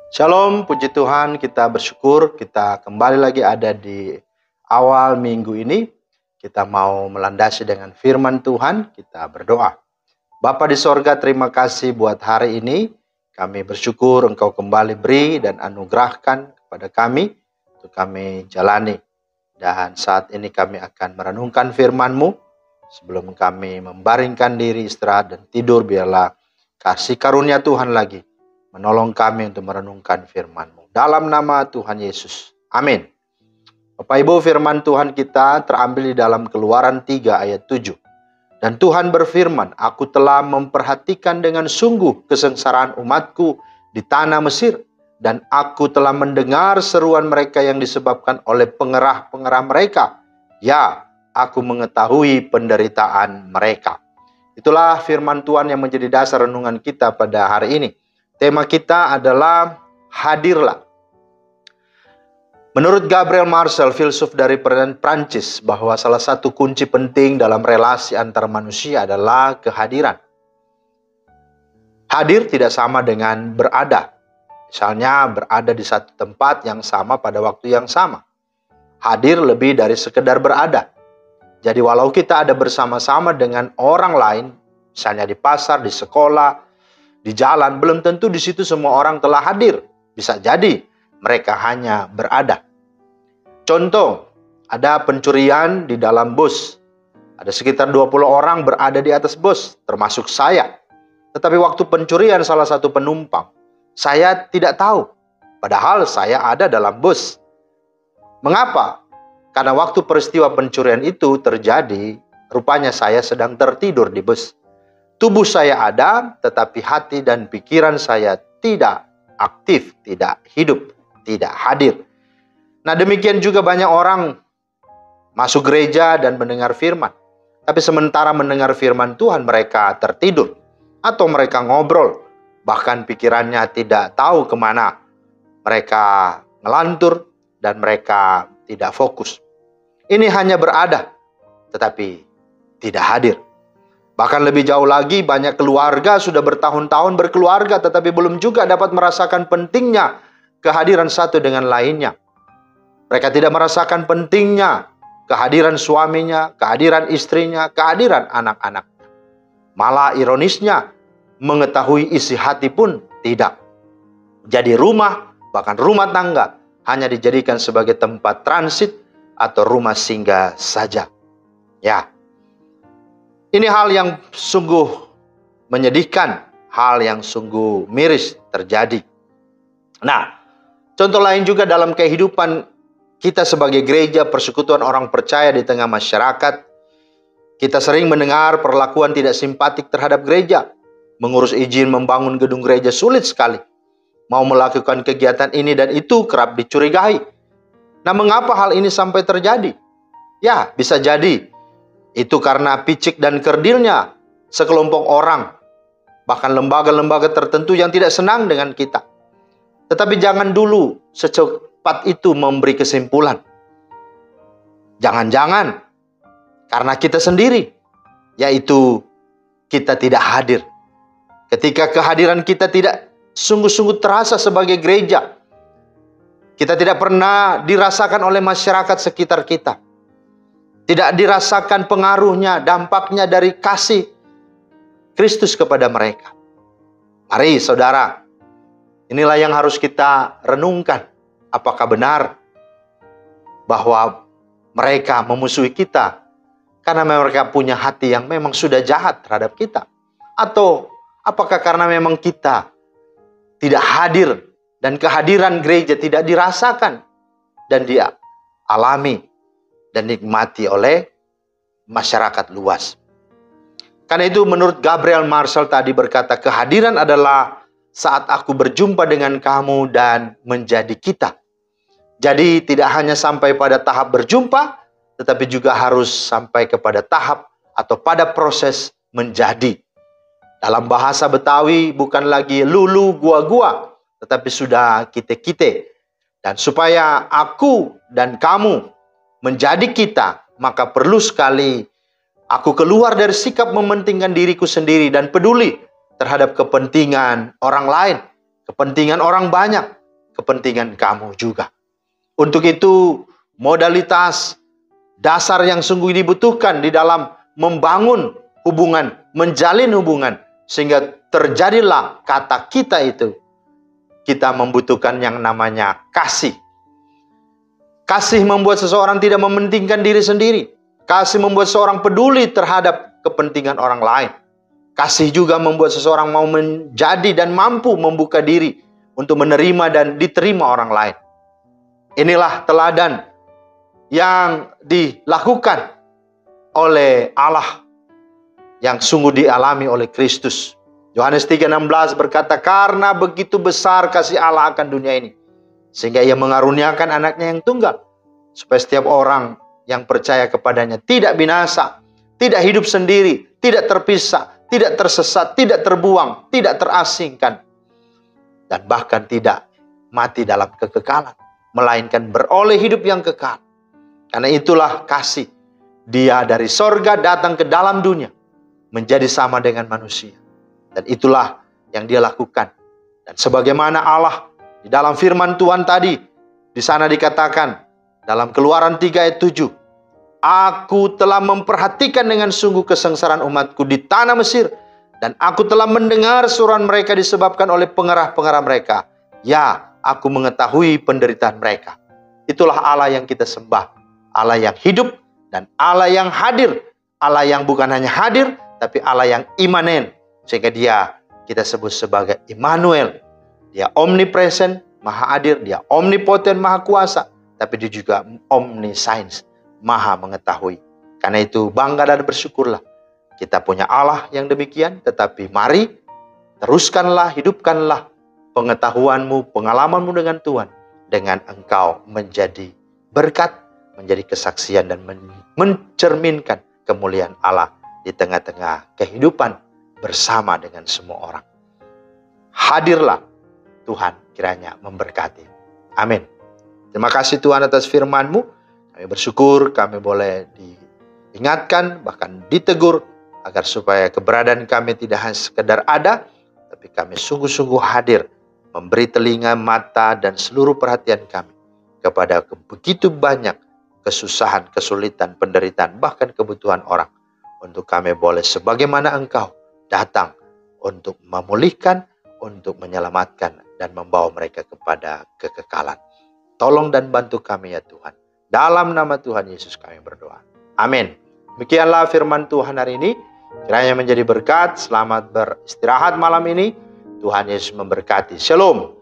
Shalom, puji Tuhan, kita bersyukur kita kembali lagi ada di awal minggu ini. Kita mau melandasi dengan firman Tuhan, kita berdoa. Bapa di sorga, terima kasih buat hari ini. Kami bersyukur Engkau kembali beri dan anugerahkan kepada kami untuk kami jalani. Dan saat ini kami akan merenungkan firman-Mu. Sebelum kami membaringkan diri, istirahat dan tidur, biarlah kasih karunia Tuhan lagi menolong kami untuk merenungkan firman-Mu. Dalam nama Tuhan Yesus. Amin. Bapak Ibu, firman Tuhan kita terambil di dalam Keluaran 3 ayat 7. Dan Tuhan berfirman, aku telah memperhatikan dengan sungguh kesengsaraan umatku di tanah Mesir. Dan aku telah mendengar seruan mereka yang disebabkan oleh pengerah-pengerah mereka. Ya, aku mengetahui penderitaan mereka. Itulah firman Tuhan yang menjadi dasar renungan kita pada hari ini. Tema kita adalah hadirlah. Menurut Gabriel Marcel, filsuf dari Prancis, bahwa salah satu kunci penting dalam relasi antar manusia adalah kehadiran. Hadir tidak sama dengan berada. Misalnya berada di satu tempat yang sama pada waktu yang sama. Hadir lebih dari sekedar berada. Jadi walau kita ada bersama-sama dengan orang lain, misalnya di pasar, di sekolah, di jalan, belum tentu di situ semua orang telah hadir. Bisa jadi mereka hanya berada. Contoh, ada pencurian di dalam bus. Ada sekitar 20 orang berada di atas bus, termasuk saya. Tetapi waktu pencurian salah satu penumpang, saya tidak tahu. Padahal saya ada dalam bus. Mengapa? Karena waktu peristiwa pencurian itu terjadi, rupanya saya sedang tertidur di bus. Tubuh saya ada, tetapi hati dan pikiran saya tidak aktif, tidak hidup, tidak hadir. Nah, demikian juga banyak orang masuk gereja dan mendengar firman. Tapi sementara mendengar firman Tuhan, mereka tertidur. Atau mereka ngobrol, bahkan pikirannya tidak tahu kemana. Mereka ngelantur dan mereka tidak fokus. Ini hanya berada, tetapi tidak hadir. Bahkan lebih jauh lagi, banyak keluarga sudah bertahun-tahun berkeluarga, tetapi belum juga dapat merasakan pentingnya kehadiran satu dengan lainnya. Mereka tidak merasakan pentingnya kehadiran suaminya, kehadiran istrinya, kehadiran anak-anaknya. Malah ironisnya, mengetahui isi hati pun tidak. Jadi rumah, bahkan rumah tangga, hanya dijadikan sebagai tempat transit atau rumah singgah saja. Ya. Ini hal yang sungguh menyedihkan, hal yang sungguh miris terjadi. Nah, contoh lain juga dalam kehidupan kita sebagai gereja, persekutuan orang percaya di tengah masyarakat. Kita sering mendengar perlakuan tidak simpatik terhadap gereja. Mengurus izin membangun gedung gereja sulit sekali. Mau melakukan kegiatan ini dan itu kerap dicurigai. Nah, mengapa hal ini sampai terjadi? Ya, bisa jadi itu karena picik dan kerdilnya sekelompok orang, bahkan lembaga-lembaga tertentu yang tidak senang dengan kita. Tetapi jangan dulu secepat itu memberi kesimpulan. Jangan-jangan karena kita sendiri, yaitu kita tidak hadir. Ketika kehadiran kita tidak sungguh-sungguh terasa sebagai gereja, kita tidak pernah dirasakan oleh masyarakat sekitar kita. Tidak dirasakan pengaruhnya, dampaknya dari kasih Kristus kepada mereka. Mari saudara, inilah yang harus kita renungkan. Apakah benar bahwa mereka memusuhi kita karena mereka punya hati yang memang sudah jahat terhadap kita? Atau apakah karena memang kita tidak hadir dan kehadiran gereja tidak dirasakan dan dia alami dan nikmati oleh masyarakat luas? Karena itu menurut Gabriel Marcel tadi berkata, kehadiran adalah saat aku berjumpa dengan kamu dan menjadi kita. Jadi tidak hanya sampai pada tahap berjumpa, tetapi juga harus sampai kepada tahap atau pada proses menjadi. Dalam bahasa Betawi bukan lagi lulu gua-gua, tetapi sudah kite-kite. Dan supaya aku dan kamu menjadi kita, maka perlu sekali aku keluar dari sikap mementingkan diriku sendiri dan peduli terhadap kepentingan orang lain, kepentingan orang banyak. kepentingan kamu juga. Untuk itu, modalitas dasar yang sungguh dibutuhkan di dalam membangun hubungan, menjalin hubungan, sehingga terjadilah kata kita itu, kita membutuhkan yang namanya kasih. Kasih membuat seseorang tidak mementingkan diri sendiri. Kasih membuat seseorang peduli terhadap kepentingan orang lain. Kasih juga membuat seseorang mau menjadi dan mampu membuka diri untuk menerima dan diterima orang lain. Inilah teladan yang dilakukan oleh Allah yang sungguh dialami oleh Kristus. Yohanes 3:16 berkata, karena begitu besar kasih Allah akan dunia ini, sehingga ia mengaruniakan anaknya yang tunggal, supaya setiap orang yang percaya kepadanya tidak binasa, tidak hidup sendiri, tidak terpisah, tidak tersesat, tidak terbuang, tidak terasingkan, dan bahkan tidak mati dalam kekekalan, melainkan beroleh hidup yang kekal. Karena itulah kasih. Dia dari sorga datang ke dalam dunia, menjadi sama dengan manusia. Dan itulah yang dia lakukan. Dan sebagaimana Allah di dalam firman Tuhan tadi, di sana dikatakan dalam Keluaran 3 ayat 7, aku telah memperhatikan dengan sungguh kesengsaraan umatku di tanah Mesir, dan aku telah mendengar suruhan mereka disebabkan oleh pengarah-pengarah mereka. Ya, aku mengetahui penderitaan mereka. Itulah Allah yang kita sembah. Allah yang hidup dan Allah yang hadir. Allah yang bukan hanya hadir, tapi Allah yang imanen. Sehingga dia kita sebut sebagai Immanuel. Dia omnipresent, maha hadir. Dia omnipoten, maha kuasa. Tapi dia juga omniscience, maha mengetahui. Karena itu bangga dan bersyukurlah. Kita punya Allah yang demikian. Tetapi mari teruskanlah, hidupkanlah pengetahuanmu, pengalamanmu dengan Tuhan. Dengan engkau menjadi berkat, menjadi kesaksian dan mencerminkan kemuliaan Allah di tengah-tengah kehidupan bersama dengan semua orang. Hadirlah Tuhan, kiranya memberkati. Amin. Terima kasih Tuhan atas firman-Mu. Kami bersyukur kami boleh diingatkan, bahkan ditegur, agar supaya keberadaan kami tidak hanya sekedar ada, tapi kami sungguh-sungguh hadir, memberi telinga, mata, dan seluruh perhatian kami kepada begitu banyak kesusahan, kesulitan, penderitaan, bahkan kebutuhan orang. Untuk kami boleh sebagaimana Engkau datang untuk memulihkan, untuk menyelamatkan, dan membawa mereka kepada kekekalan. Tolong dan bantu kami ya Tuhan. Dalam nama Tuhan Yesus kami berdoa. Amin. Demikianlah firman Tuhan hari ini. Kiranya menjadi berkat. Selamat beristirahat malam ini. Tuhan Yesus memberkati. Shalom.